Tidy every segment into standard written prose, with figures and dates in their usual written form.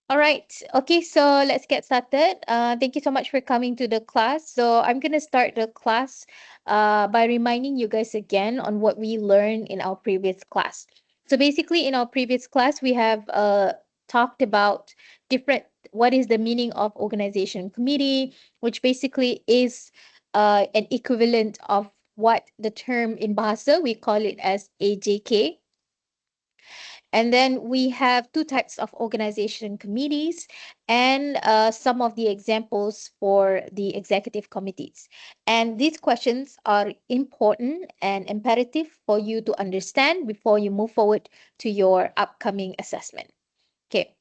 All right. Okay, so let's get started. Thank you so much for coming to the class. So I'm gonna start the class by reminding you guys again on what we learned in our previous class. So basically, in our previous class, we have talked about different what is the meaning of organization committee, which basically is an equivalent of what the term in Bahasa we call it as AJK. And then we have two types of organization committees and some of the examples for the executive committees. And these questions are important and imperative for you to understand before you move forward to your upcoming assessment. Okay.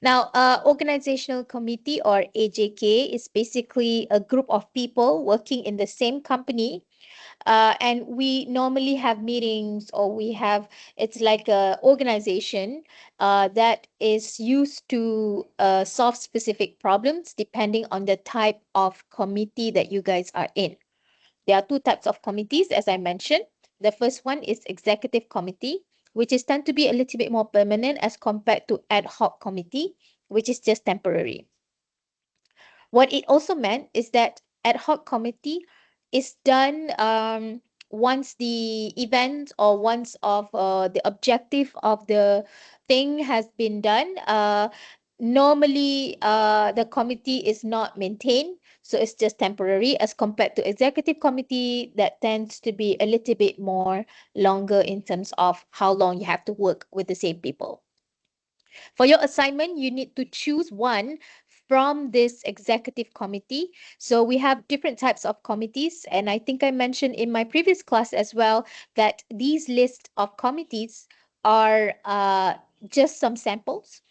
Now, organizational committee or AJK is basically a group of people working in the same company, and we normally have meetings or we have it's like a organization that is used to solve specific problems depending on the type of committee that you guys are in. There are two types of committees, as I mentioned. The first one is executive committee, which is tend to be a little bit more permanent as compared to ad hoc committee, which is just temporary. What it also meant is that ad hoc committee is done once the event or once of the objective of the thing has been done. Normally, the committee is not maintained, so it's just temporary as compared to executive committee that tends to be a little bit more longer in terms of how long you have to work with the same people. For your assignment, you need to choose one from this executive committee. So we have different types of committees, and I think I mentioned in my previous class as well that these list of committees are just some samples.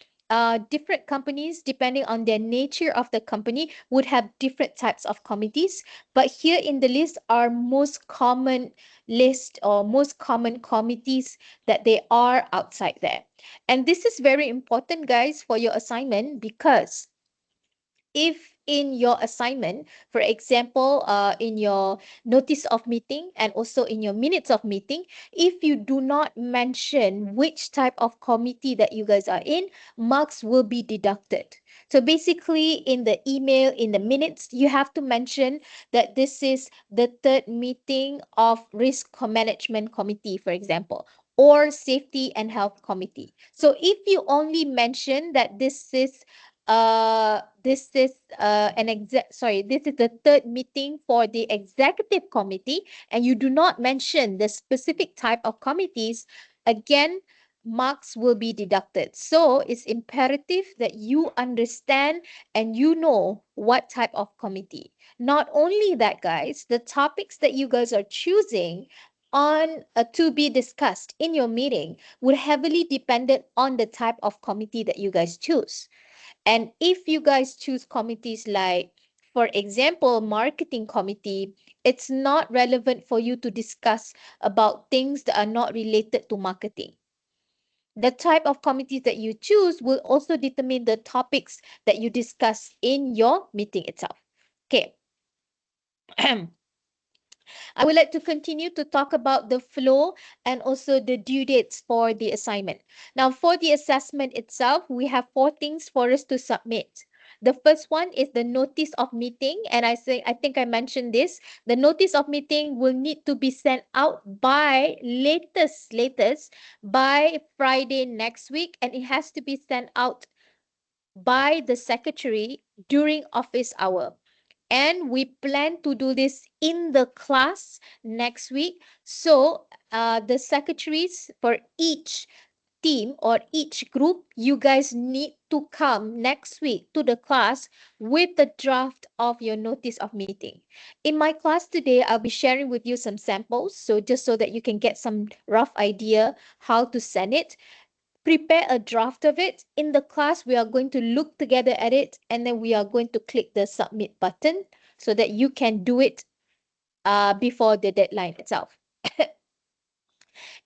Different companies, depending on their nature of the company, would have different types of committees. But here in the list are most common list or most common committees that they are outside there. And this is very important, guys, for your assignment because if in your assignment, for example, in your notice of meeting and also in your minutes of meeting, if you do not mention which type of committee that you guys are in, marks will be deducted. So basically, in the email, in the minutes, you have to mention that this is the third meeting of risk management committee, for example, or safety and health committee. So if you only mention that this is the third meeting for the executive committee and you do not mention the specific type of committees, again marks will be deducted. So it's imperative that you understand and you know what type of committee. Not only that, guys, the topics that you guys are choosing on to be discussed in your meeting would heavily dependent on the type of committee that you guys choose. And if you guys choose committees like, for example, marketing committee, it's not relevant for you to discuss about things that are not related to marketing. The type of committees that you choose will also determine the topics that you discuss in your meeting itself. Okay. I would like to continue to talk about the flow and also the due dates for the assignment. Now, for the assessment itself, we have four things for us to submit. The first one is the notice of meeting, and I think I mentioned this. The notice of meeting will need to be sent out by latest by Friday next week, and it has to be sent out by the secretary during office hour. And we plan to do this in the class next week. So the secretaries for each team or each group, you guys need to come next week to the class with the draft of your notice of meeting. In my class today, I'll be sharing with you some samples. So just so that you can get some rough idea how to send it, prepare a draft of it. In the class, we are going to look together at it and then we are going to click the submit button so that you can do it before the deadline itself.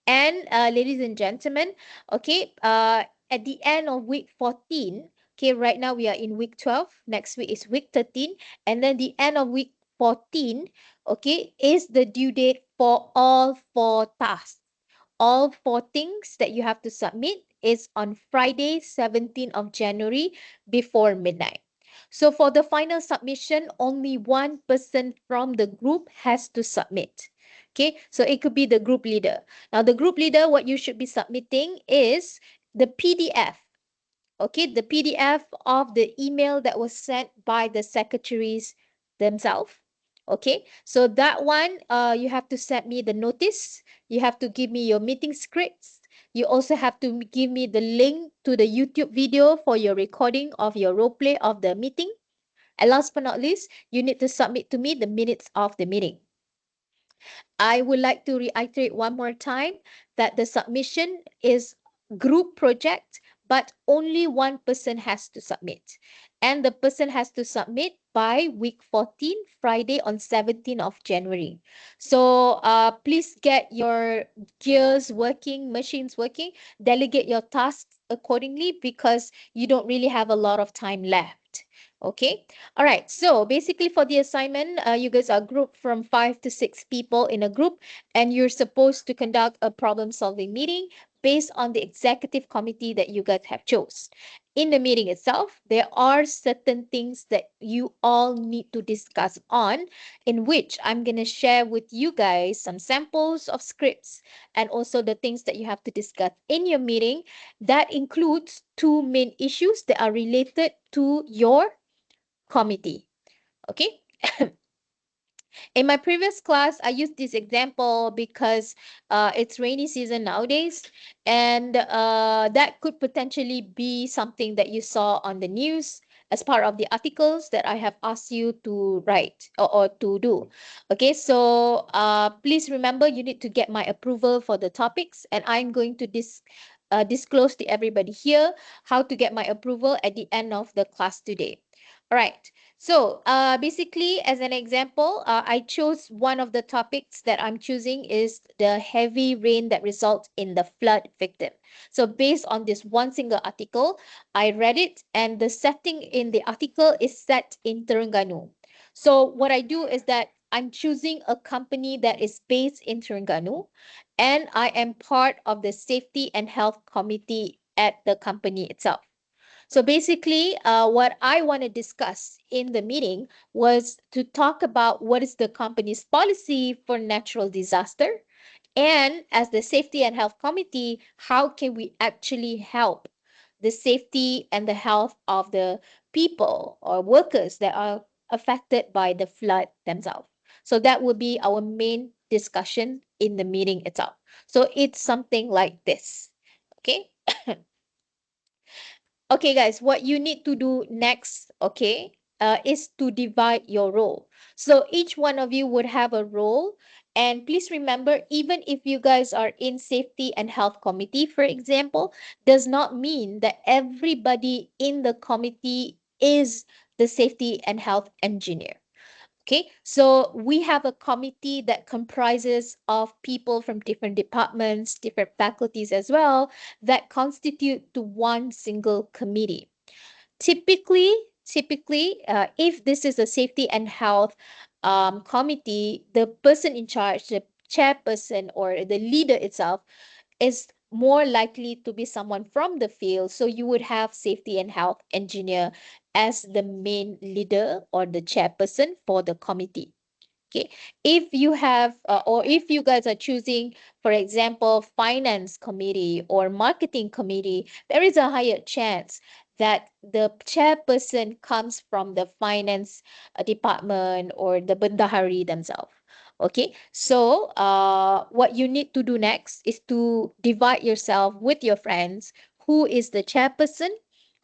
And ladies and gentlemen, okay, at the end of week 14, okay, right now we are in week 12, next week is week 13, and then the end of week 14, okay, is the due date for all four tasks. All four things that you have to submit is on Friday, 17th of January before midnight. So for the final submission, only one person from the group has to submit. Okay, so it could be the group leader. Now, the group leader, what you should be submitting is the PDF. Okay, the PDF of the email that was sent by the secretaries themselves. Okay, so that one, you have to send me the notice. You have to give me your meeting scripts. You also have to give me the link to the YouTube video for your recording of your role play of the meeting. And last but not least, you need to submit to me the minutes of the meeting. I would like to reiterate one more time that the submission is group project, but only one person has to submit. And the person has to submit by week 14, Friday on 17th of January. So please get your gears working, machines working, delegate your tasks accordingly because you don't really have a lot of time left. Okay. All right. So basically, for the assignment, you guys are grouped from 5 to 6 people in a group, and you're supposed to conduct a problem-solving meeting based on the executive committee that you guys have chose. In the meeting itself, there are certain things that you all need to discuss on, in which I'm going to share with you guys some samples of scripts and also the things that you have to discuss in your meeting. That includes two main issues that are related to your committee. Okay. In my previous class, I used this example because it's rainy season nowadays, and that could potentially be something that you saw on the news as part of the articles that I have asked you to write or to do. Okay, so please remember you need to get my approval for the topics, and I'm going to disclose to everybody here how to get my approval at the end of the class today. All right. So, basically, as an example, I chose one of the topics that I'm choosing is the heavy rain that results in the flood victim. So, based on this one single article, I read it, and the setting in the article is set in Terengganu. So, what I do is that I'm choosing a company that is based in Terengganu, and I am part of the safety and health committee at the company itself. So basically, what I want to discuss in the meeting was to talk about what is the company's policy for natural disaster. And as the Safety and Health Committee, how can we actually help the safety and the health of the people or workers that are affected by the flood themselves? So that would be our main discussion in the meeting itself. So it's something like this. Okay. Okay, guys, what you need to do next, okay, is to divide your role. So each one of you would have a role. And please remember, even if you guys are in safety and health committee, for example, does not mean that everybody in the committee is the safety and health engineer. Okay, so we have a committee that comprises of people from different departments, different faculties as well, that constitute to one single committee. Typically, if this is a safety and health committee, the person in charge, the chairperson or the leader itself, is more likely to be someone from the field. So you would have safety and health engineer as the main leader or the chairperson for the committee. Okay, if you have or if you guys are choosing, for example, finance committee or marketing committee, there is a higher chance that the chairperson comes from the finance department or the bendahari themselves. Okay, so what you need to do next is to divide yourself with your friends. Who is the chairperson?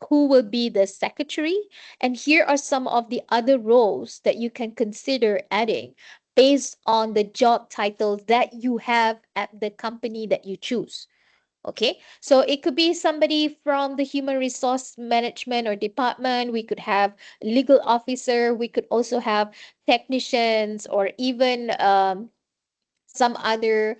Who will be the secretary? And here are some of the other roles that you can consider adding based on the job titles that you have at the company that you choose. Okay, so it could be somebody from the human resource management or department. We could have legal officer. We could also have technicians or even some other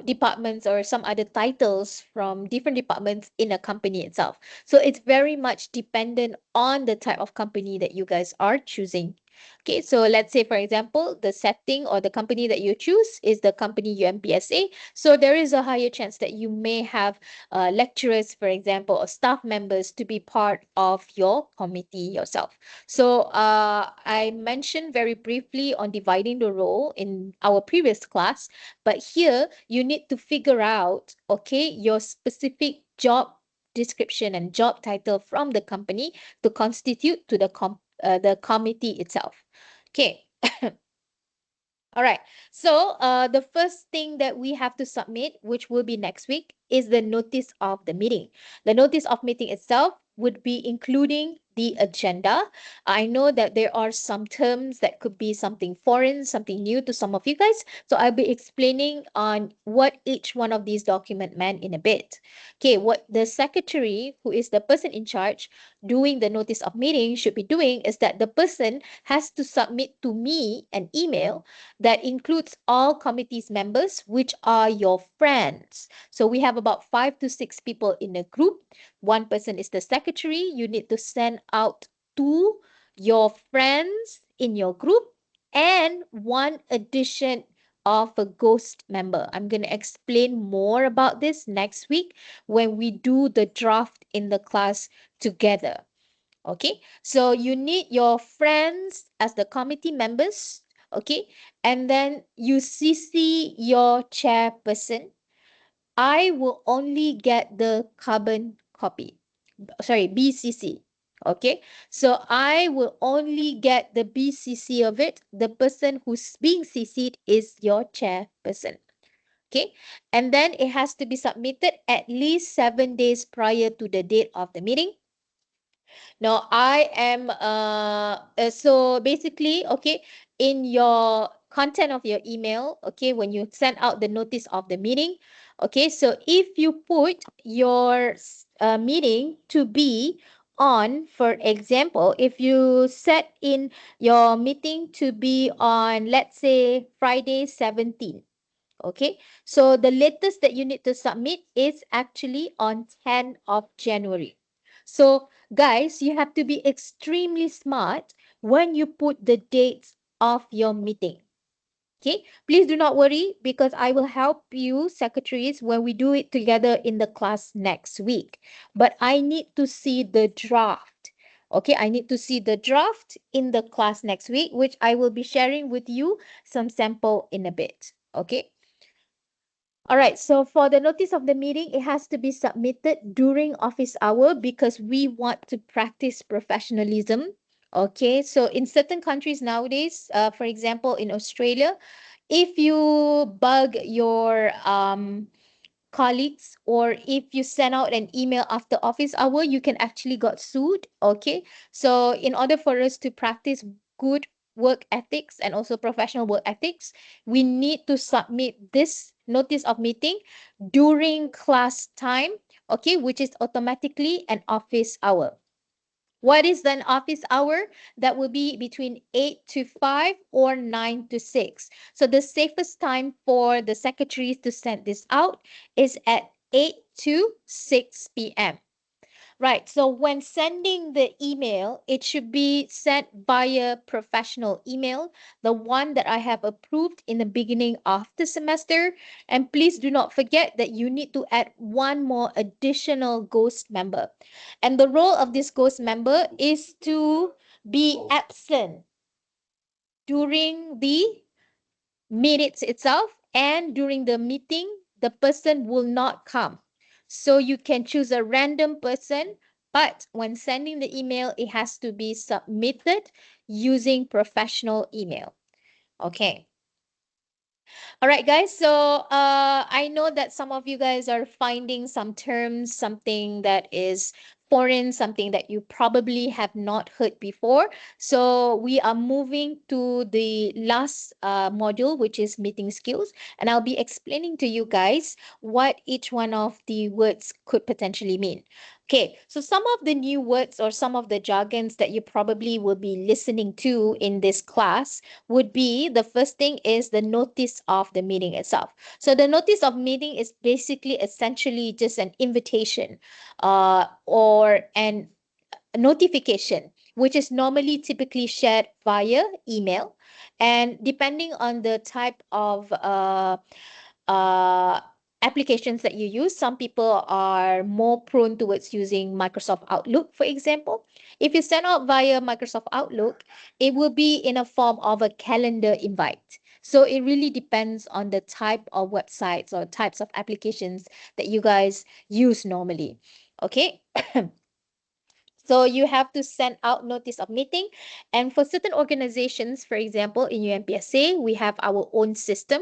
departments or some other titles from different departments in a company itself. So it's very much dependent on the type of company that you guys are choosing. Okay, so let's say, for example, the setting or the company that you choose is the company UMPSA. So there is a higher chance that you may have lecturers, for example, or staff members to be part of your committee yourself. So I mentioned very briefly on dividing the role in our previous class, but here you need to figure out, okay, your specific job description and job title from the company to constitute to the committee itself. Okay. All right. So the first thing that we have to submit, which will be next week, is the notice of the meeting. The notice of meeting itself would be including the agenda. I know that there are some terms that could be something foreign, something new to some of you guys. So I'll be explaining on what each one of these document meant in a bit. Okay, what the secretary, who is the person in charge doing the notice of meeting, should be doing is that the person has to submit to me an email that includes all committee's members, which are your friends. So we have about 5 to 6 people in a group. One person is the secretary. You need to send out to your friends in your group and one addition of a ghost member. I'm going to explain more about this next week when we do the draft in the class together. Okay, so you need your friends as the committee members. Okay, and then you CC your chairperson. I will only get the carbon copy. Sorry, BCC. Okay, so I will only get the BCC of it. The person who's being CC'd is your chairperson. Okay, and then it has to be submitted at least 7 days prior to the date of the meeting. Now I am so basically, okay, in your content of your email, okay, when you send out the notice of the meeting, okay, so if you put your meeting to be on, for example, if you set in your meeting to be on, let's say Friday 17. Okay, so the latest that you need to submit is actually on 10th of January. So guys, you have to be extremely smart when you put the dates of your meeting. Okay, please do not worry because I will help you secretaries when we do it together in the class next week. But I need to see the draft. Okay, I need to see the draft in the class next week, which I will be sharing with you some sample in a bit. Okay. All right, so for the notice of the meeting, it has to be submitted during office hour because we want to practice professionalism. Okay, so in certain countries nowadays, for example, in Australia, if you bug your colleagues or if you send out an email after office hour, you can actually got sued. Okay, so in order for us to practice good work ethics and also professional work ethics, we need to submit this notice of meeting during class time, okay, which is automatically an office hour. What is an office hour? That will be between 8 to 5 or 9 to 6. So the safest time for the secretaries to send this out is at 8 to 6 p.m. Right. So when sending the email, it should be sent via professional email, the one that I have approved in the beginning of the semester. And please do not forget that you need to add one more additional ghost member. And the role of this ghost member is to be absent during the minutes itself, and during the meeting the person will not come, so you can choose a random person, but when sending the email it has to be submitted using professional email. Okay. All right, guys. So I know that some of you guys are finding some terms, something that is foreign, something that you probably have not heard before. So we are moving to the last module, which is meeting skills. And I'll be explaining to you guys what each one of the words could potentially mean. Okay, so some of the new words or some of the jargons that you probably will be listening to in this class would be, the first thing is the notice of the meeting itself. So the notice of meeting is basically essentially just an invitation or an notification which is normally typically shared via email. And depending on the type of uh, applications that you use, some people are more prone towards using Microsoft Outlook, for example. If you send out via Microsoft Outlook, it will be in a form of a calendar invite. So it really depends on the type of websites or types of applications that you guys use normally. Okay. So you have to send out notice of meeting. And for certain organizations, for example, in UMPSA, we have our own system,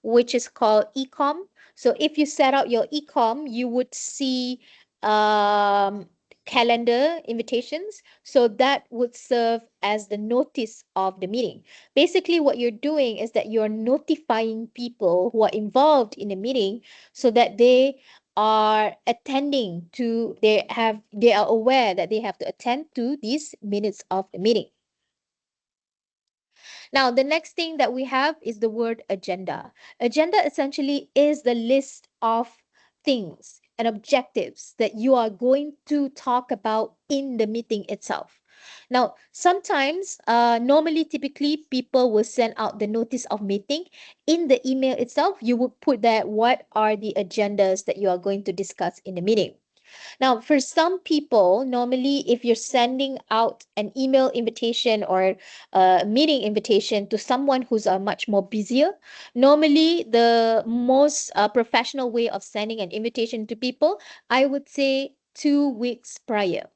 which is called ecom. So if you set out your ecom, you would see um, calendar invitations. So that would serve as the notice of the meeting. Basically, what you're doing is that you're notifying people who are involved in the meeting so that are attending to they are aware that they have to attend to these minutes of the meeting. Now, the next thing that we have is the word agenda. Agenda essentially is the list of things and objectives that you are going to talk about in the meeting itself. Now, sometimes, normally, typically, people will send out the notice of meeting. In the email itself, you would put that what are the agendas that you are going to discuss in the meeting. Now, for some people, normally, if you're sending out an email invitation or a meeting invitation to someone who's much more busier, normally the most professional way of sending an invitation to people, I would say 2 weeks prior.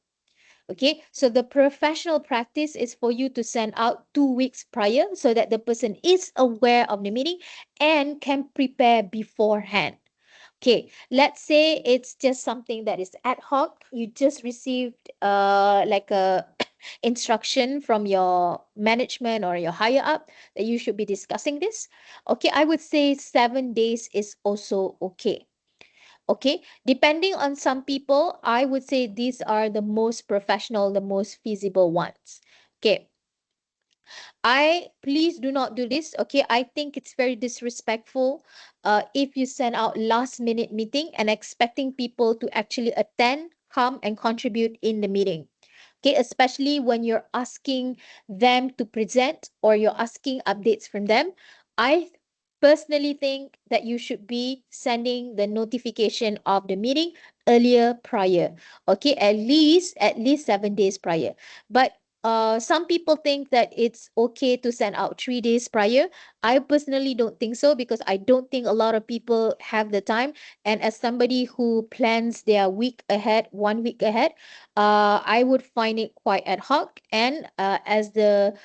Okay, so the professional practice is for you to send out 2 weeks prior so that the person is aware of the meeting and can prepare beforehand. Okay, let's say it's just something that is ad hoc. You just received like a instruction from your management or your higher up that you should be discussing this. Okay, I would say 7 days is also okay. Okay, depending on some people, I would say these are the most professional, the most feasible ones. Okay, please do not do this. Okay, I think it's very disrespectful if you send out last minute meeting and expecting people to actually attend, come and contribute in the meeting. Okay, especially when you're asking them to present or you're asking updates from them. I personally think that you should be sending the notification of the meeting earlier prior. Okay, at least 7 days prior. But some people think that it's okay to send out 3 days prior. I personally don't think so because I don't think a lot of people have the time. And as somebody who plans their week ahead, 1 week ahead, I would find it quite ad hoc. And as the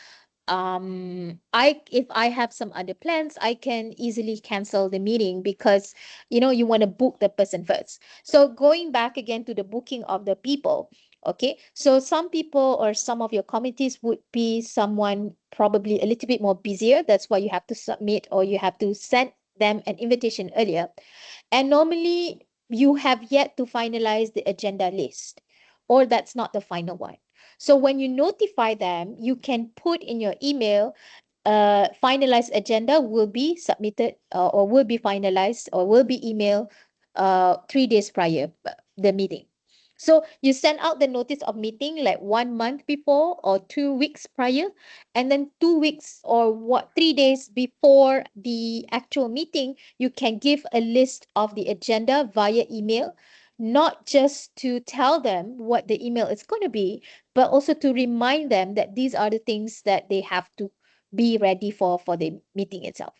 I if I have some other plans, I can easily cancel the meeting because you want to book the person first. So going back again to the booking of the people. Okay, so some people or some of your committees would be someone probably a little bit more busier. That's why you have to submit or you have to send them an invitation earlier. And normally you have yet to finalize the agenda list, or that's not the final one. So when you notify them, you can put in your email, finalized agenda will be submitted or will be finalized or will be emailed 3 days prior the meeting. So you send out the notice of meeting like 1 month before or 2 weeks prior, and then 2 weeks or 3 days before the actual meeting, you can give a list of the agenda via email, not just to tell them what the email is going to be, but also to remind them that these are the things that they have to be ready for the meeting itself.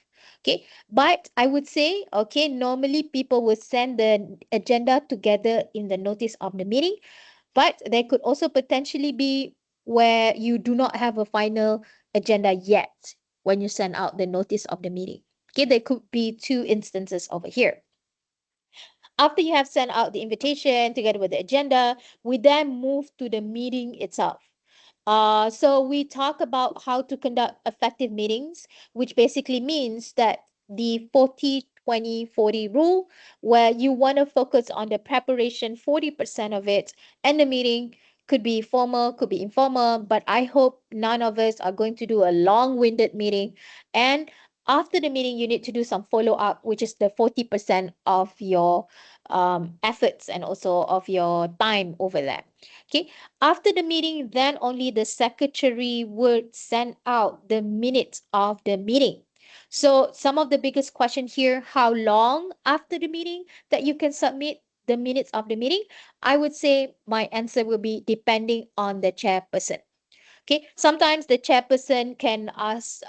Okay, but I would say, okay, normally people will send the agenda together in the notice of the meeting, but there could also potentially be where you do not have a final agenda yet when you send out the notice of the meeting. Okay, there could be two instances over here. After you have sent out the invitation together with the agenda, we then move to the meeting itself. So we talk about how to conduct effective meetings, which basically means that the 40-20-40 rule, where you want to focus on the preparation 40% of it, and the meeting could be formal, could be informal, but I hope none of us are going to do a long-winded meeting. And after the meeting, you need to do some follow up, which is the 40% of your efforts and also of your time over there. Okay. After the meeting, then only the secretary would send out the minutes of the meeting. So some of the biggest question here, how long after the meeting that you can submit the minutes of the meeting? I would say my answer will be depending on the chairperson. Okay, sometimes the chairperson can ask,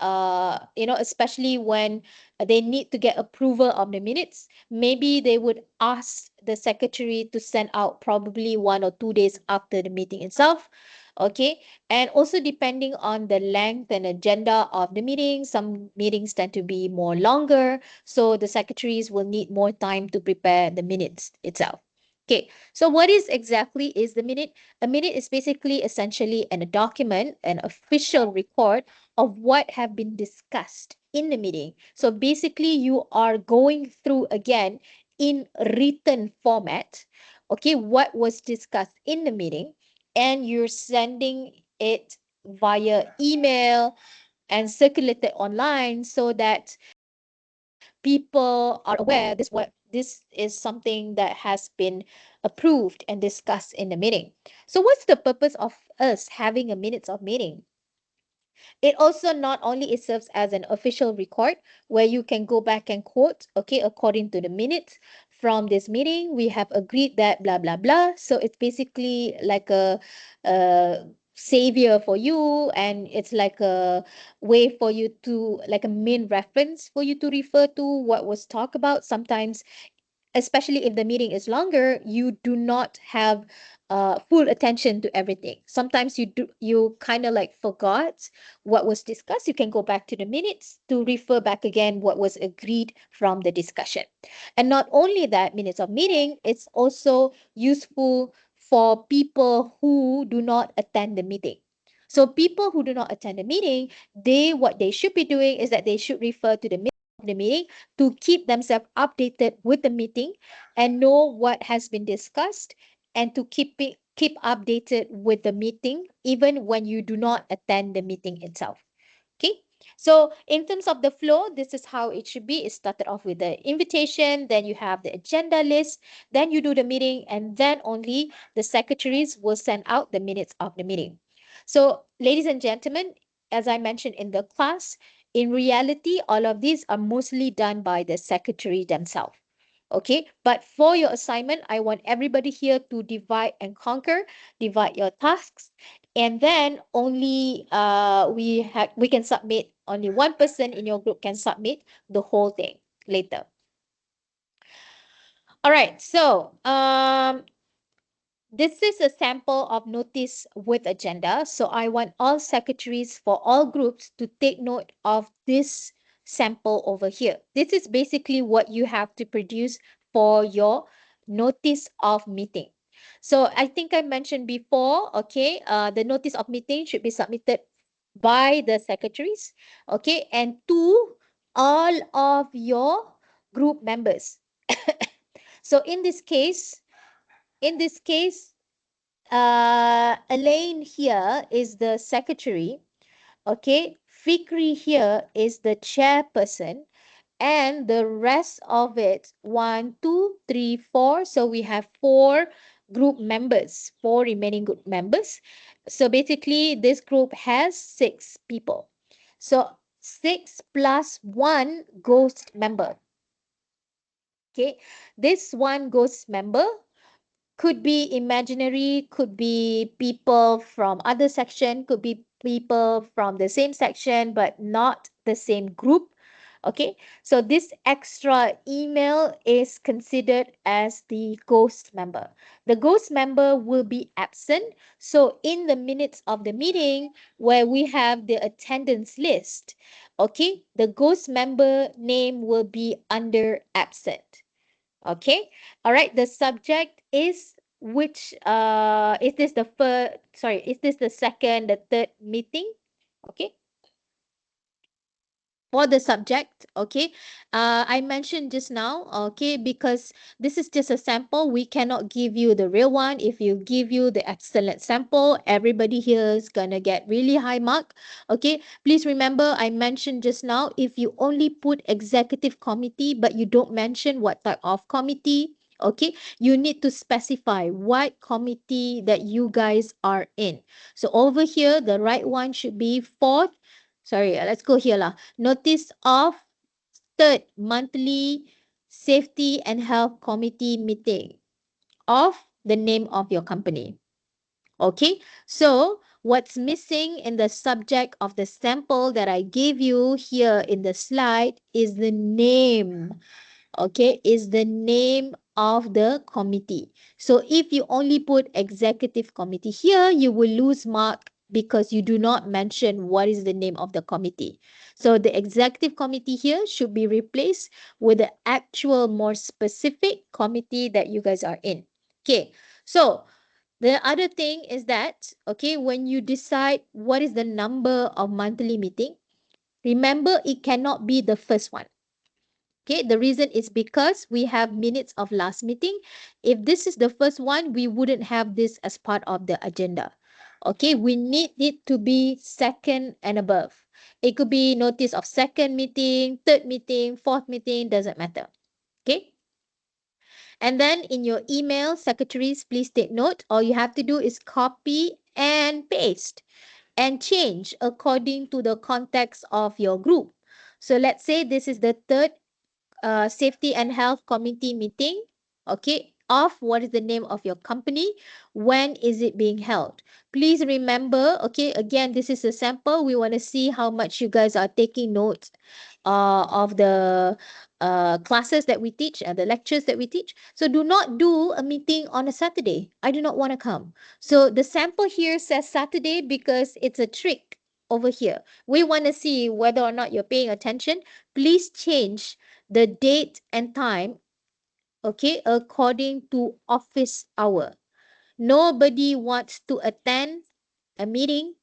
especially when they need to get approval of the minutes, maybe they would ask the secretary to send out probably 1 or 2 days after the meeting itself. Okay, and also depending on the length and agenda of the meeting, some meetings tend to be more longer, so the secretaries will need more time to prepare the minutes itself. Okay, so what is exactly is the minute? A minute is basically essentially a document, an official record of what have been discussed in the meeting. So basically, you are going through again in written format, okay, what was discussed in the meeting, and you're sending it via email and circulated online so that people are aware this is something that has been approved and discussed in the meeting. So what's the purpose of us having a minutes of meeting? It also not only it serves as an official record where you can go back and quote, okay, according to the minutes from this meeting, we have agreed that blah blah blah. So it's basically like a savior for you, and it's like a way for you to, like a main reference for you to refer to what was talked about. Sometimes, especially if the meeting is longer, you do not have full attention to everything. Sometimes you kind of like forgot what was discussed. You can go back to the minutes to refer back again what was agreed from the discussion. And not only that, minutes of meeting, it's also useful for people who do not attend the meeting. So people who do not attend the meeting, what they should be doing is that they should refer to the minutes of the meeting to keep themselves updated with the meeting and know what has been discussed, and to keep updated with the meeting even when you do not attend the meeting itself. Okay, so in terms of the flow, this is how it should be. It started off with the invitation, then you have the agenda list, then you do the meeting, and then only the secretaries will send out the minutes of the meeting. So, ladies and gentlemen, as I mentioned in the class, in reality, all of these are mostly done by the secretary themselves. Okay, but for your assignment, I want everybody here to divide and conquer, divide your tasks, and then only we can submit, only one person in your group can submit the whole thing later. All right, so this is a sample of notice with agenda. So I want all secretaries for all groups to take note of this sample over here. This is basically what you have to produce for your notice of meeting. So I think I mentioned before, okay, the notice of meeting should be submitted by the secretaries, okay, and to all of your group members. So in this case, Elaine here is the secretary. Okay, Fikri here is the chairperson, and the rest of it, 1, 2, 3, 4. So we have four remaining group members. So basically, this group has 6 people. So 6 plus 1 ghost member. Okay, this one ghost member could be imaginary, could be people from other section, could be people from the same section but not the same group. Okay, so this extra email is considered as the ghost member. The ghost member will be absent, so in the minutes of the meeting where we have the attendance list, okay, the ghost member name will be under absent. Okay. All right. The subject is which is this the first, sorry, is this the second, the third meeting? Okay. for the subject. Okay, I mentioned just now, okay, because this is just a sample. We cannot give you the real one. If you give you the excellent sample, everybody here is gonna get really high mark. Okay, please remember I mentioned just now, if you only put executive committee but you don't mention what type of committee, okay, you need to specify what committee that you guys are in. So over here the right one should be fourth, sorry, let's go here lah. Notice of third monthly safety and health committee meeting of the name of your company. Okay, so what's missing in the subject of the sample that I gave you here in the slide is the name, okay, is the name of the committee. So if you only put executive committee here, you will lose mark because you do not mention what is the name of the committee. So the executive committee here should be replaced with the actual more specific committee that you guys are in. Okay, so the other thing is that, okay, when you decide what is the number of monthly meeting, remember it cannot be the first one. Okay, the reason is because we have minutes of last meeting. If this is the first one, we wouldn't have this as part of the agenda. Okay, we need it to be second and above. It could be notice of second meeting, third meeting, fourth meeting, doesn't matter. Okay, and then in your email, secretaries, please take note. All you have to do is copy and paste and change according to the context of your group. So let's say this is the third safety and health committee meeting, okay, of what is the name of your company, when is it being held. Please remember, okay, again, this is a sample. We want to see how much you guys are taking notes of the classes that we teach and the lectures that we teach. So do not do a meeting on a Saturday. I do not want to come. So the sample here says Saturday because it's a trick over here. We want to see whether or not you're paying attention. Please change the date and time, okay, according to office hour. Nobody wants to attend a meeting,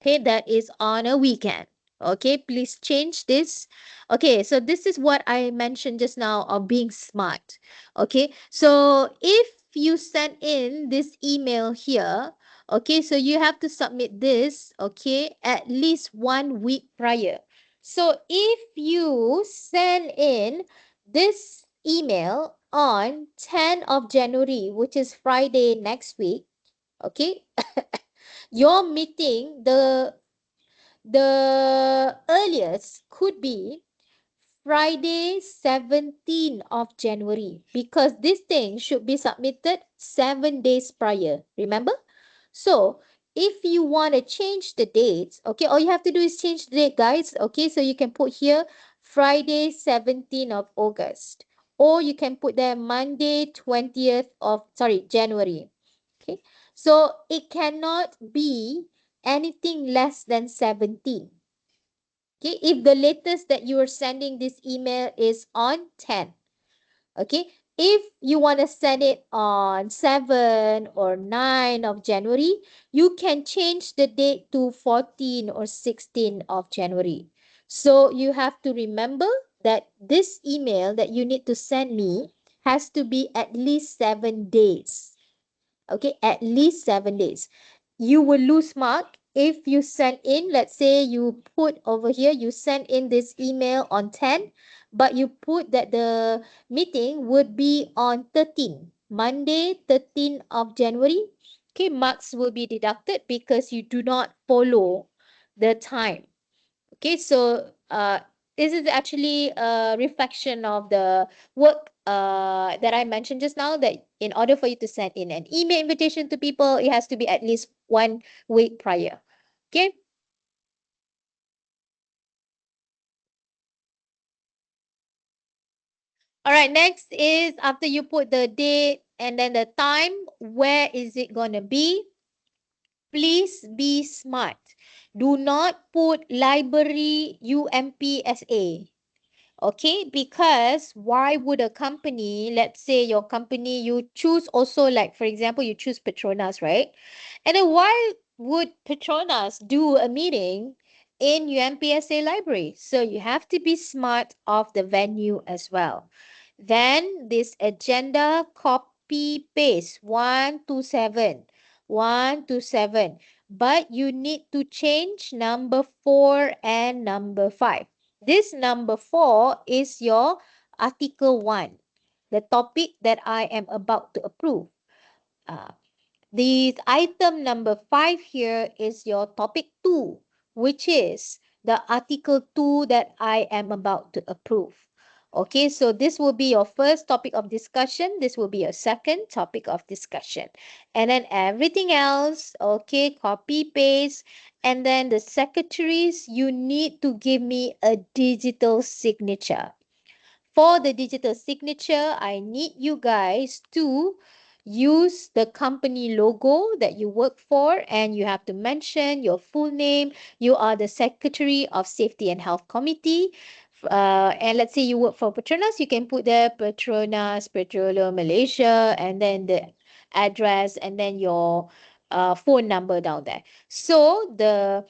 okay, that is on a weekend. Okay, please change this. Okay, so this is what I mentioned just now of being smart. Okay, so if you send in this email here, okay, so you have to submit this, okay, at least 1 week prior. So if you send in this email on 10th of January, which is Friday next week, okay, your meeting, the earliest could be Friday 17th of January, because this thing should be submitted 7 days prior. Remember? So if you want to change the dates, okay, all you have to do is change the date, guys. Okay, so you can put here Friday 17th of August, or you can put there Monday 20th of, sorry, January. Okay, so it cannot be anything less than 17. Okay, if the latest that you are sending this email is on 10, okay, if you want to send it on 7 or 9 of January, you can change the date to 14 or 16 of January. So you have to remember that this email that you need to send me has to be at least 7 days. Okay, at least 7 days. You will lose mark if you send in, let's say you put over here, you send in this email on 10, but you put that the meeting would be on 13, Monday 13 of January. Okay, marks will be deducted because you do not follow the time. Okay, so this is actually a reflection of the work that I mentioned just now, that in order for you to send in an email invitation to people, it has to be at least 1 week prior. Okay. All right, next is after you put the date and then the time, where is it going to be? Please be smart. Do not put library UMPSA. Okay, because why would a company, let's say your company, you choose also, like for example, you choose Petronas, right? And then why would Petronas do a meeting in UMPSA library. So you have to be smart of the venue as well. Then this agenda copy paste 127, 127. But you need to change number 4 and number 5. This number 4 is your article 1, the topic that I am about to approve. Uh, the item number 5 here is your topic 2, which is the article 2 that I am about to approve. Okay, so this will be your first topic of discussion. This will be your second topic of discussion. And then everything else, okay, copy, paste. And then the secretaries, you need to give me a digital signature. For the digital signature, I need you guys to use the company logo that you work for, and you have to mention your full name. You are the Secretary of Safety and Health Committee. And let's say you work for Petronas, you can put there Petronas Petroleum Malaysia, and then the address, and then your phone number down there. So the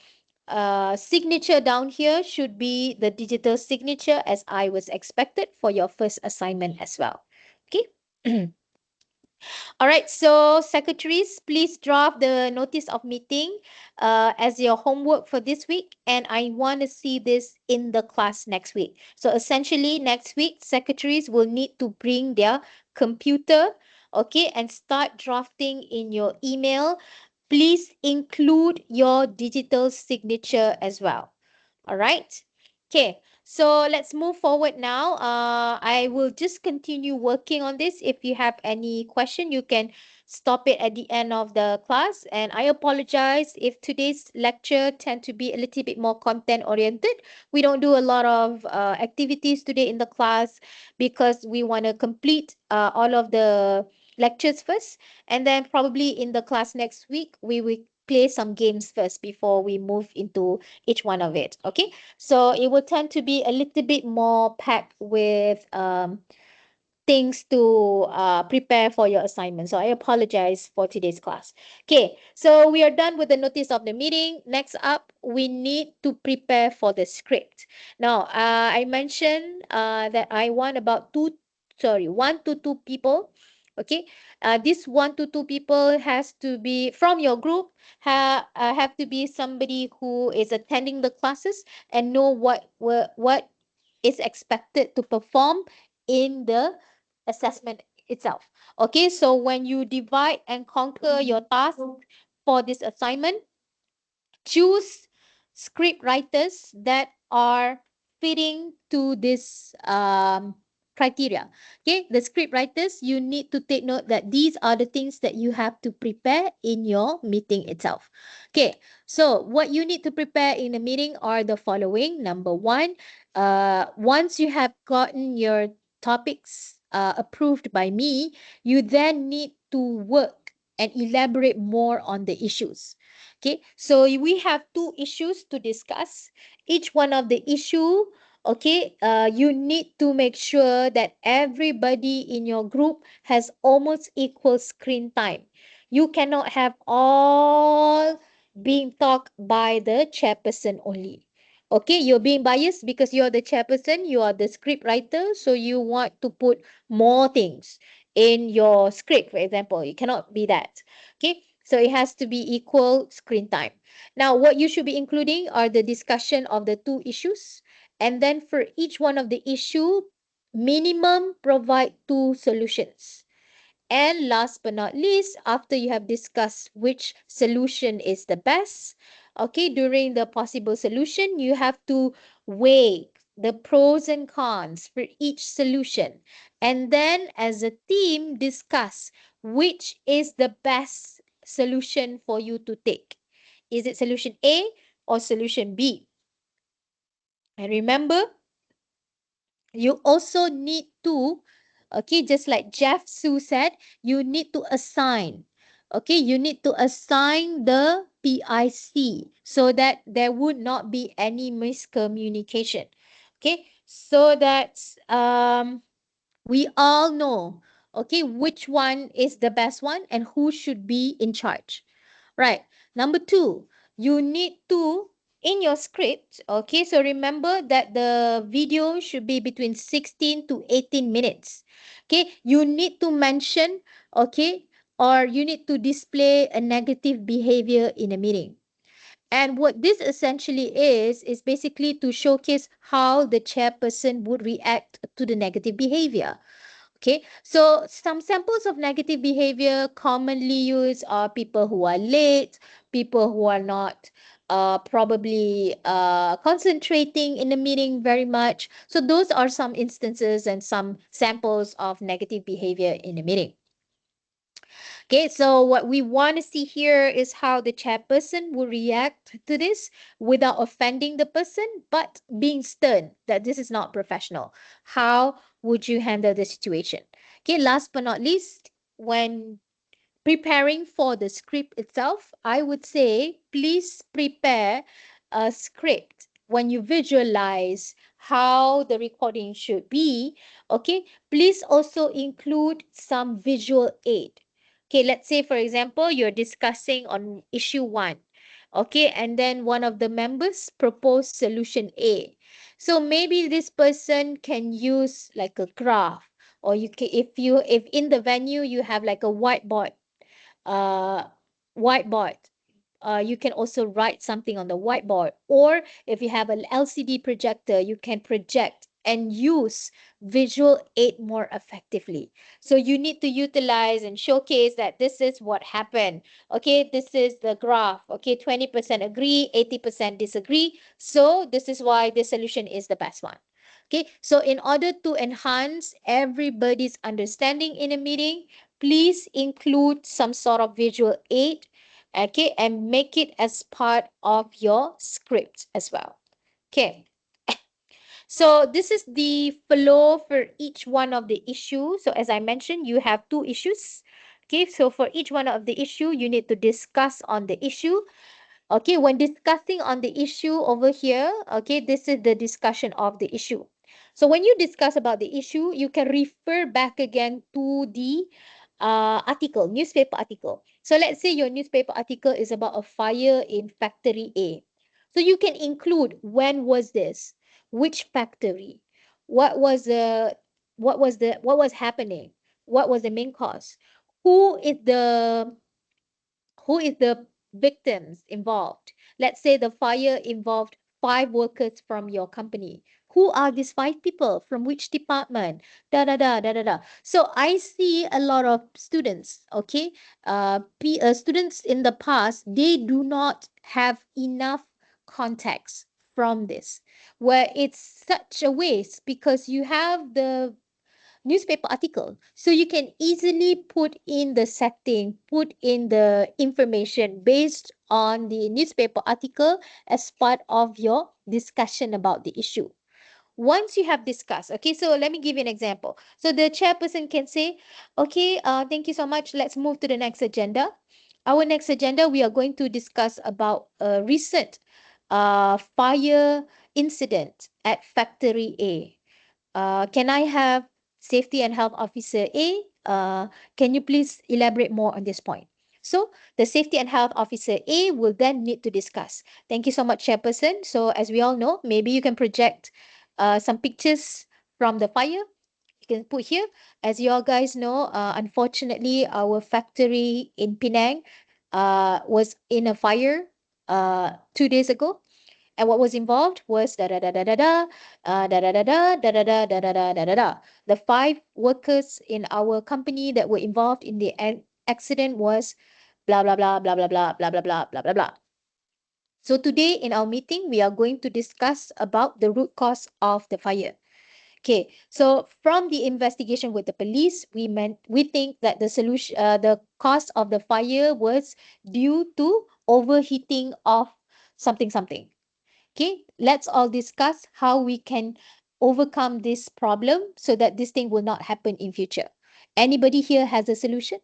signature down here should be the digital signature as I was expected for your first assignment as well. Okay. All right, so secretaries, please draft the notice of meeting as your homework for this week, and I want to see this in the class next week. So essentially, next week, secretaries will need to bring their computer, okay, and start drafting in your email. Please include your digital signature as well. All right. Okay. So let's move forward now. I will just continue working on this. If you have any question, you can stop it at the end of the class. And I apologize if today's lecture tend to be a little bit more content oriented. We don't do a lot of activities today in the class because we want to complete all of the lectures first. And then probably in the class next week, we will play some games first before we move into each one of it. Okay, so it will tend to be a little bit more packed with things to prepare for your assignment. So I apologize for today's class. Okay, so we are done with the notice of the meeting. Next up, we need to prepare for the script. Now, I mentioned that I want about one to two people. Okay, this one to two people has to be from your group. Have to be somebody who is attending the classes and know what is expected to perform in the assessment itself. Okay, so when you divide and conquer your task for this assignment, choose script writers that are fitting to this criteria. Okay, the script writers, you need to take note that these are the things that you have to prepare in your meeting itself. Okay, so what you need to prepare in the meeting are the following. Number one, once you have gotten your topics approved by me, you then need to work and elaborate more on the issues. Okay, so we have two issues to discuss. Each one of the issue, okay, you need to make sure that everybody in your group has almost equal screen time. You cannot have all being talked by the chairperson only. Okay, you're being biased because you're the chairperson, you are the script writer, so you want to put more things in your script, for example. It cannot be that. Okay, so it has to be equal screen time. Now, what you should be including are the discussion of the two issues. And then for each one of the issue, minimum provide two solutions. And last but not least, after you have discussed which solution is the best, okay, during the possible solution, you have to weigh the pros and cons for each solution. And then as a team, discuss which is the best solution for you to take. Is it solution A or solution B? And remember, you also need to, okay, just like Jeff Su said, you need to assign. Okay, you need to assign the PIC so that there would not be any miscommunication. Okay, so that we all know, okay, which one is the best one and who should be in charge. Right. Number two, you need to in your script, okay, so remember that the video should be between 16 to 18 minutes. Okay, you need to mention, okay, or you need to display a negative behavior in a meeting. And what this essentially is basically to showcase how the chairperson would react to the negative behavior. Okay, so some samples of negative behavior commonly used are people who are late, people who are not probably concentrating in the meeting very much. So those are some instances and some samples of negative behavior in the meeting. Okay, so what we want to see here is how the chairperson will react to this without offending the person, but being stern that this is not professional. How would you handle the situation? Okay, last but not least, when preparing for the script itself, I would say please prepare a script when you visualize how the recording should be. Okay, please also include some visual aid. Okay, let's say, for example, you're discussing on issue one. Okay, and then one of the members proposed solution A. So maybe this person can use like a graph, or you can, if in the venue you have like a uh, whiteboard. You can also write something on the whiteboard, or if you have an LCD projector, you can project and use visual aid more effectively. So you need to utilize and showcase that this is what happened. Okay, this is the graph. Okay, 20% agree, 80% disagree. So this is why this solution is the best one. Okay, so in order to enhance everybody's understanding in a meeting, please include some sort of visual aid, okay, and make it as part of your script as well. Okay, so this is the flow for each one of the issues. So as I mentioned, you have two issues. Okay, so for each one of the issue, you need to discuss on the issue. Okay, when discussing on the issue over here, okay, this is the discussion of the issue. So when you discuss about the issue, you can refer back again to the article, newspaper article. So let's say your newspaper article is about a fire in factory A. So you can include when was this, which factory, what was the what was happening, what was the main cause, who is the who is the victims involved. Let's say the fire involved five workers from your company. Who are these five people? From which department? Da da da da da da. So I see a lot of students, okay, students in the past, they do not have enough context from this, where it's such a waste because you have the newspaper article. So you can easily put in the setting, put in the information based on the newspaper article as part of your discussion about the issue. Once you have discussed, okay, so let me give you an example. So the chairperson can say, okay, thank you so much. Let's move to the next agenda. Our next agenda, we are going to discuss about a recent fire incident at factory A. Can I have safety and health officer A? Can you please elaborate more on this point? So the safety and health officer A will then need to discuss. Thank you so much, Chairperson. So as we all know, maybe you can project some pictures from the fire. You can put here. As you all guys know, unfortunately, our factory in Penang was in a fire 2 days ago, and what was involved was da da da da da da da da da da da da da da da da da da da. The five workers in our company that were involved in the accident was blah blah blah blah blah blah blah blah blah blah blah blah. So today in our meeting, we are going to discuss about the root cause of the fire. Okay, so from the investigation with the police, we think that the cause of the fire was due to overheating of something something. Okay, let's all discuss how we can overcome this problem so that this thing will not happen in future. Anybody here has a solution?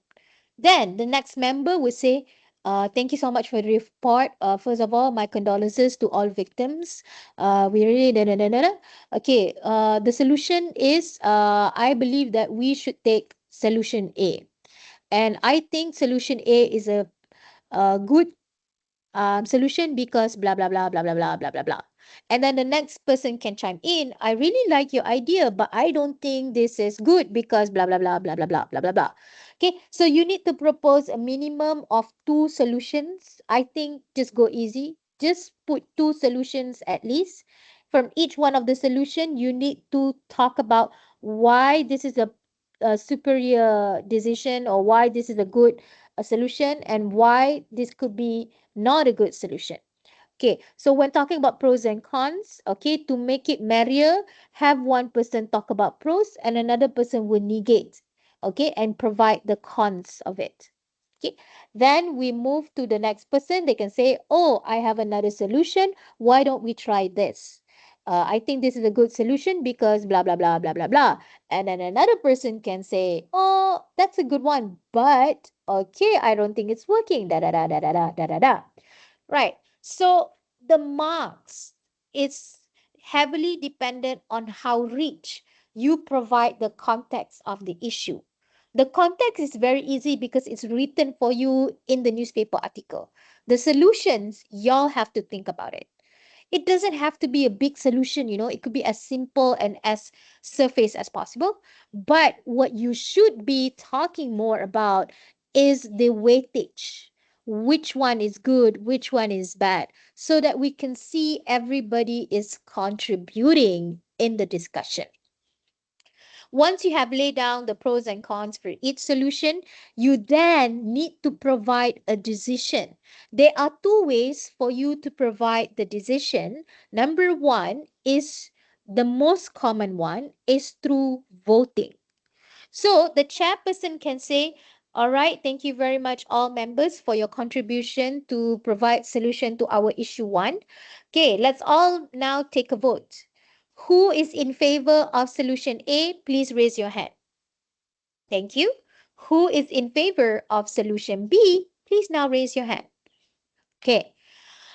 Then the next member will say, thank you so much for the report. First of all, my condolences to all victims. We really da, da, da, da, da. Okay. The solution is, I believe that we should take solution A, and I think solution A is a good solution because blah blah blah blah blah blah blah blah blah. And then the next person can chime in, I really like your idea, but I don't think this is good because blah blah blah blah blah blah blah blah blah. Okay, so you need to propose a minimum of two solutions. I think just go easy, just put two solutions at least. From each one of the solution you need to talk about why this is a superior decision, or why this is a good solution, and why this could be not a good solution. Okay, so when talking about pros and cons, okay, to make it merrier, have one person talk about pros and another person will negate, okay, and provide the cons of it. Okay, then we move to the next person. They can say, oh, I have another solution. Why don't we try this? I think this is a good solution because blah, blah, blah, blah, blah, blah. And then another person can say, oh, that's a good one, but okay, I don't think it's working. Da, da, da, da, da, da, da, da, da. Right. So the marks is heavily dependent on how rich you provide the context of the issue. The context is very easy because it's written for you in the newspaper article. The solutions, y'all have to think about it. It doesn't have to be a big solution, it could be as simple and as surface as possible. But what you should be talking more about is the weightage. Which one is good, which one is bad, so that we can see everybody is contributing in the discussion. Once you have laid down the pros and cons for each solution, you then need to provide a decision. There are two ways for you to provide the decision. Number one is the most common one is through voting. So the chairperson can say, all right, thank you very much, all members, for your contribution to provide solution to our issue one. Okay, let's all now take a vote. Who is in favor of solution A? Please raise your hand. Thank you. Who is in favor of solution B? Please now raise your hand. Okay.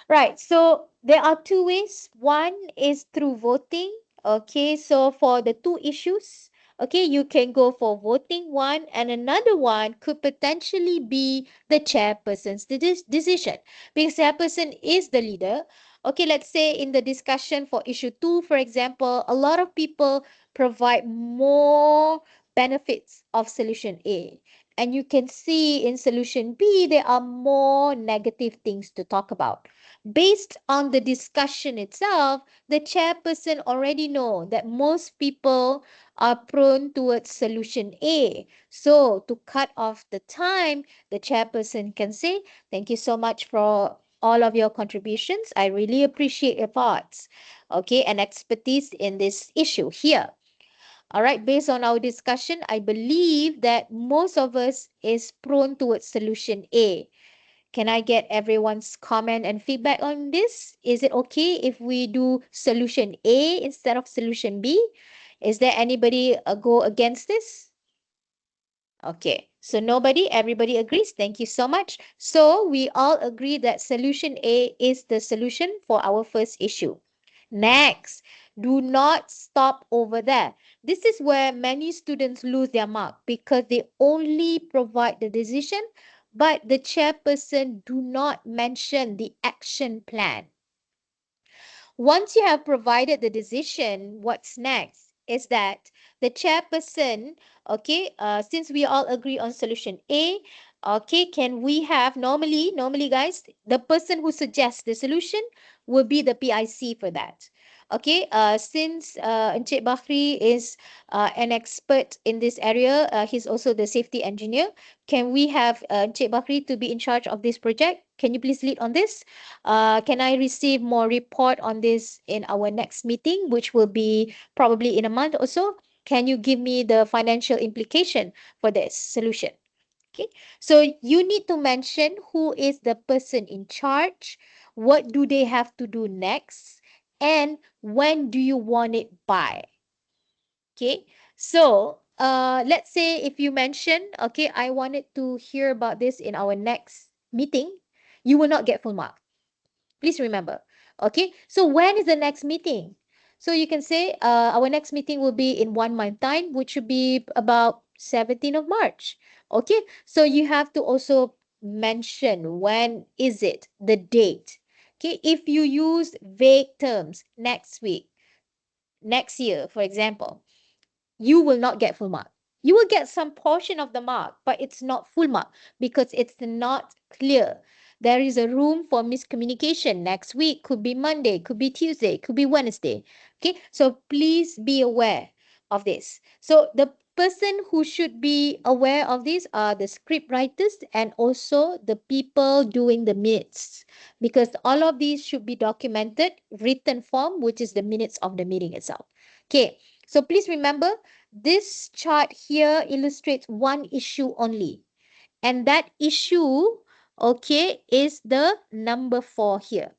Right. So there are two ways. One is through voting. Okay. So for the two issues, okay, you can go for voting one, and another one could potentially be the chairperson's decision, because chairperson is the leader. Okay, let's say in the discussion for issue two, for example, a lot of people provide more benefits of solution A. And you can see in solution B, there are more negative things to talk about. Based on the discussion itself, the chairperson already know that most people are prone towards solution A. So to cut off the time, the chairperson can say, thank you so much for all of your contributions. I really appreciate your thoughts, okay, and expertise in this issue here. All right, based on our discussion, I believe that most of us is prone towards solution A. Can I get everyone's comment and feedback on this? Is it okay if we do solution A instead of solution B? Is there anybody go against this? Okay, so nobody, everybody agrees. Thank you so much. So we all agree that solution A is the solution for our first issue. Next, do not stop over there. This is where many students lose their mark because they only provide the decision, but the chairperson do not mention the action plan. Once you have provided the decision, what's next is that the chairperson, okay, since we all agree on solution A, okay, can we have normally guys, the person who suggests the solution will be the PIC for that. Okay, since Encik Bakhri is an expert in this area, he's also the safety engineer. Can we have Encik Bakhri to be in charge of this project? Can you please lead on this? Can I receive more report on this in our next meeting, which will be probably in a month or so? Can you give me the financial implication for this solution? Okay, so you need to mention who is the person in charge, what do they have to do next, and when do you want it by? Okay, so let's say if you mention, okay, I wanted to hear about this in our next meeting, you will not get full mark. Please remember. Okay, so when is the next meeting? So you can say our next meeting will be in 1 month time, which should be about 17th of March. Okay, so you have to also mention when is it, the date. Okay, if you use vague terms, next week, next year, for example, you will not get full mark. You will get some portion of the mark, but it's not full mark because it's not clear. There is a room for miscommunication. Next week could be Monday, could be Tuesday, could be Wednesday. Okay, so please be aware of this. So the person who should be aware of this are the script writers and also the people doing the minutes, because all of these should be documented written form, which is the minutes of the meeting itself. Okay, so please remember, this chart here illustrates one issue only. And that issue, okay, is the number 4 here.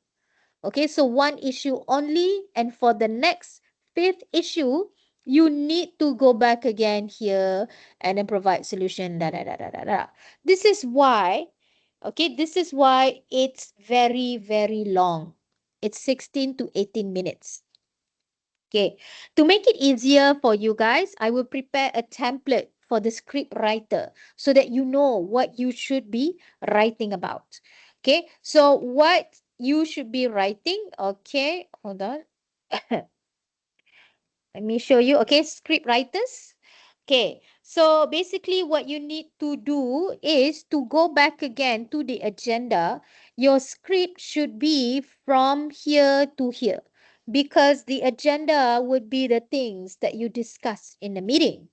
Okay, so one issue only. And for the next fifth issue, you need to go back again here and then provide solution. This is why, okay, this is why it's very, very long. It's 16 to 18 minutes. Okay, to make it easier for you guys, I will prepare a template for the script writer so that you know what you should be writing about. Okay, so what you should be writing, okay, hold on. Let me show you. Okay, script writers. Okay, so basically what you need to do is to go back again to the agenda. Your script should be from here to here because the agenda would be the things that you discuss in the meeting.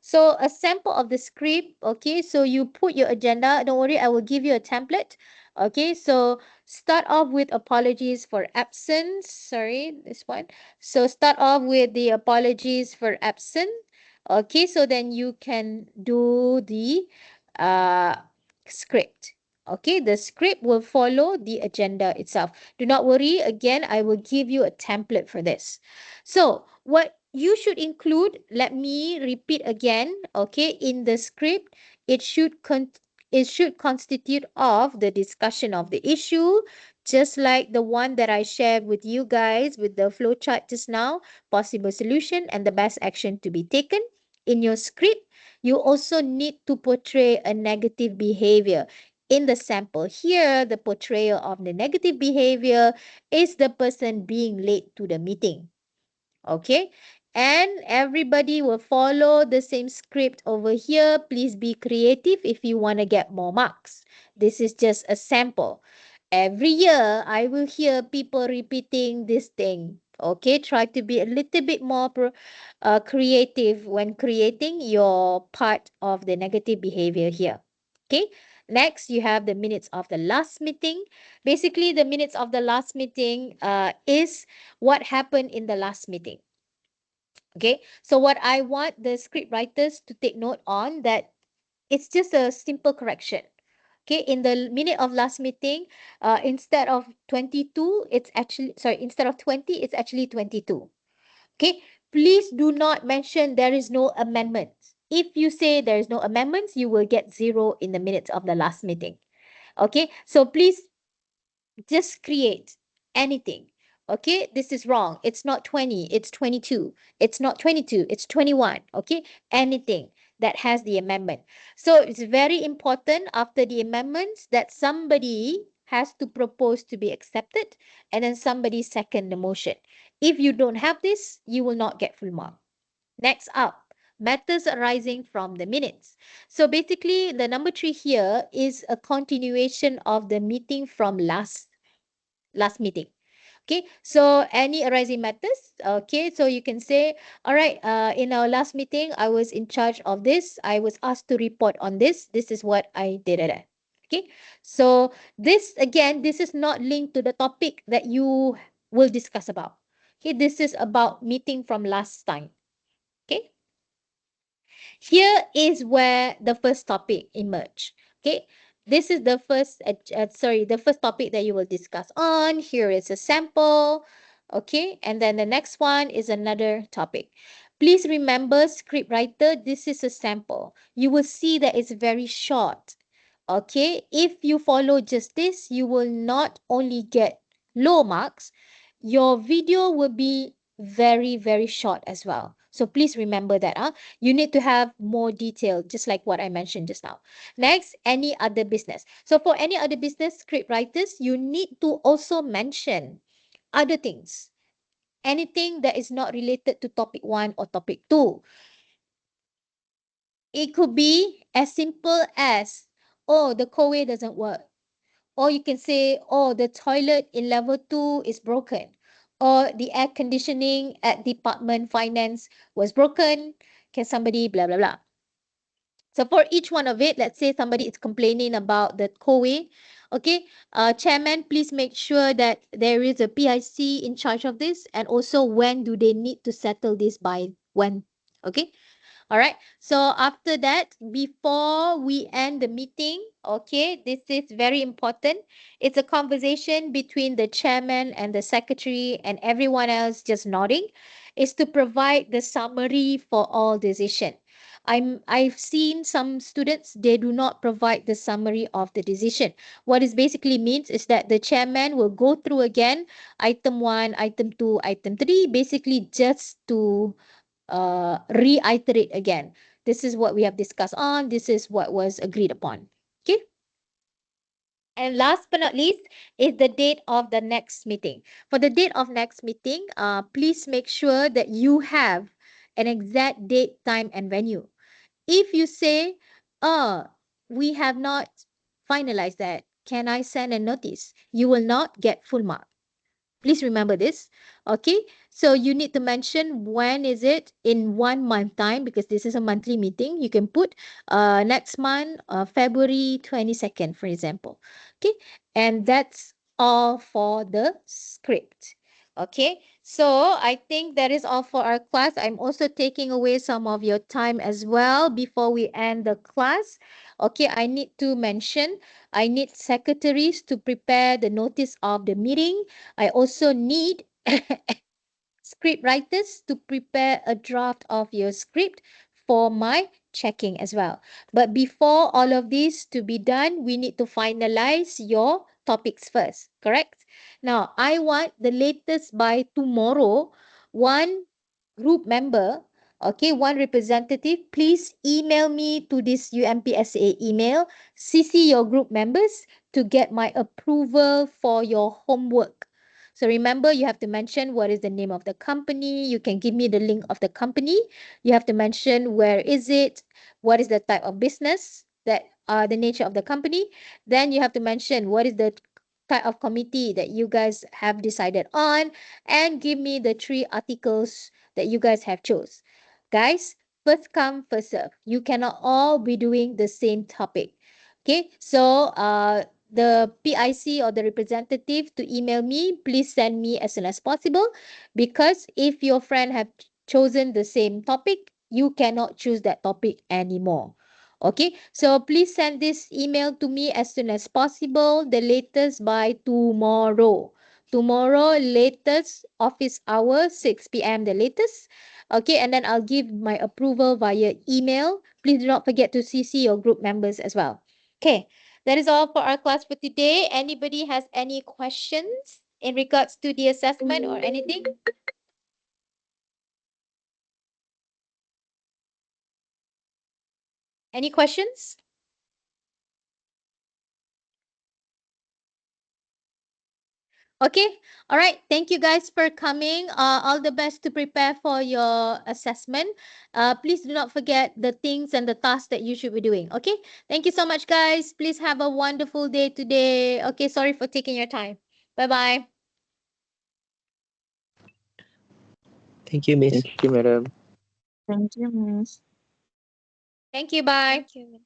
So a sample of the script, okay, so you put your agenda. Don't worry, I will give you a template. Okay, so start off with apologies for absence. Sorry, this one. So start off with the apologies for absence. Okay, so then you can do the uh, script. Okay, the script will follow the agenda itself. Do not worry. Again, I will give you a template for this. So what you should include, let me repeat again, okay, in the script, it should constitute of the discussion of the issue, just like the one that I shared with you guys with the flow chart just now, possible solution and the best action to be taken. In your script, you also need to portray a negative behavior. In the sample here, the portrayal of the negative behavior is the person being late to the meeting. Okay, and everybody will follow the same script over here. Please be creative if you want to get more marks. This is just a sample. Every year I will hear people repeating this thing. Okay, try to be a little bit more creative when creating your part of the negative behavior here. Okay, next you have the minutes of the last meeting. Basically, the minutes of the last meeting is what happened in the last meeting. Okay, so what I want the script writers to take note on, that it's just a simple correction. Okay, in the minute of last meeting, instead of 22, it's actually, sorry, instead of 20, it's actually 22. Okay, please do not mention there is no amendments. If you say there is no amendments, you will get 0 in the minutes of the last meeting. Okay, so please just create anything. Okay, this is wrong. It's not 20, it's 22. It's not 22, it's 21. Okay, anything that has the amendment. So it's very important after the amendments that somebody has to propose to be accepted and then somebody second the motion. If you don't have this, you will not get full mark. Next up, matters arising from the minutes. So basically, the number 3 here is a continuation of the meeting from last meeting. Okay, so any arising matters. Okay, so you can say, all right, in our last meeting, I was in charge of this. I was asked to report on this. This is what I did. Okay, so this again, this is not linked to the topic that you will discuss about. Okay, this is about meeting from last time. Okay, here is where the first topic emerge. Okay, this is the first, the first topic that you will discuss on. Here is a sample. Okay, and then the next one is another topic. Please remember, script writer, this is a sample. You will see that it's very short. Okay, if you follow just this, you will not only get low marks, your video will be very, very short as well. So please remember that. You need to have more detail, just like what I mentioned just now. Next, any other business. So for any other business script writers, you need to also mention other things. Anything that is not related to topic 1 or topic 2. It could be as simple as, oh, the co doesn't work. Or you can say, oh, the toilet in level 2 is broken. Or the air conditioning at department finance was broken. Can somebody blah, blah, blah. So for each one of it, let's say somebody is complaining about the COE. Okay, chairman, please make sure that there is a PIC in charge of this, and also when do they need to settle this by when. Okay, all right. So after that, before we end the meeting, okay, this is very important. It's a conversation between the chairman and the secretary and everyone else just nodding. Is to provide the summary for all decision. I've seen some students, they do not provide the summary of the decision. What it basically means is that the chairman will go through again item 1, item 2, item 3, basically just to reiterate again. This is what we have discussed on. This is what was agreed upon. Okay. And last but not least is the date of the next meeting. For the date of next meeting, please make sure that you have an exact date, time, and venue. If you say, we have not finalized that, can I send a notice? You will not get full mark. Please remember this. Okay. So you need to mention when is it in 1 month time, because this is a monthly meeting. You can put next month, February 22nd, for example. Okay. And that's all for the script. Okay. So I think that is all for our class. I'm also taking away some of your time as well before we end the class. Okay. I need to mention, I need secretaries to prepare the notice of the meeting. I also need script writers to prepare a draft of your script for my checking as well. But before all of this to be done, we need to finalize your topics first, correct? Now, I want the latest by tomorrow, one group member, okay, one representative, please email me to this UMPSA email, CC your group members to get my approval for your homework. So remember, you have to mention what is the name of the company. You can give me the link of the company. You have to mention where is it, what is the type of business, that the nature of the company. Then you have to mention what is the type of committee that you guys have decided on, and give me the 3 articles that you guys have chose. Guys, first come, first serve. You cannot all be doing the same topic. Okay, so the PIC or the representative to email me, please send me as soon as possible, because if your friend have chosen the same topic, you cannot choose that topic anymore. Okay, so please send this email to me as soon as possible, the latest by tomorrow. Tomorrow, latest office hour, 6 p.m. the latest. Okay, and then I'll give my approval via email. Please do not forget to CC your group members as well. Okay, that is all for our class for today. Anybody has any questions in regards to the assessment or anything? Any questions? Okay. All right. Thank you guys for coming. All the best to prepare for your assessment. Please do not forget the things and the tasks that you should be doing. Okay. Thank you so much, guys. Please have a wonderful day today. Okay. Sorry for taking your time. Bye bye. Thank you, Miss. Thank you, madam. Thank you, Miss. Thank you. Bye. Thank you.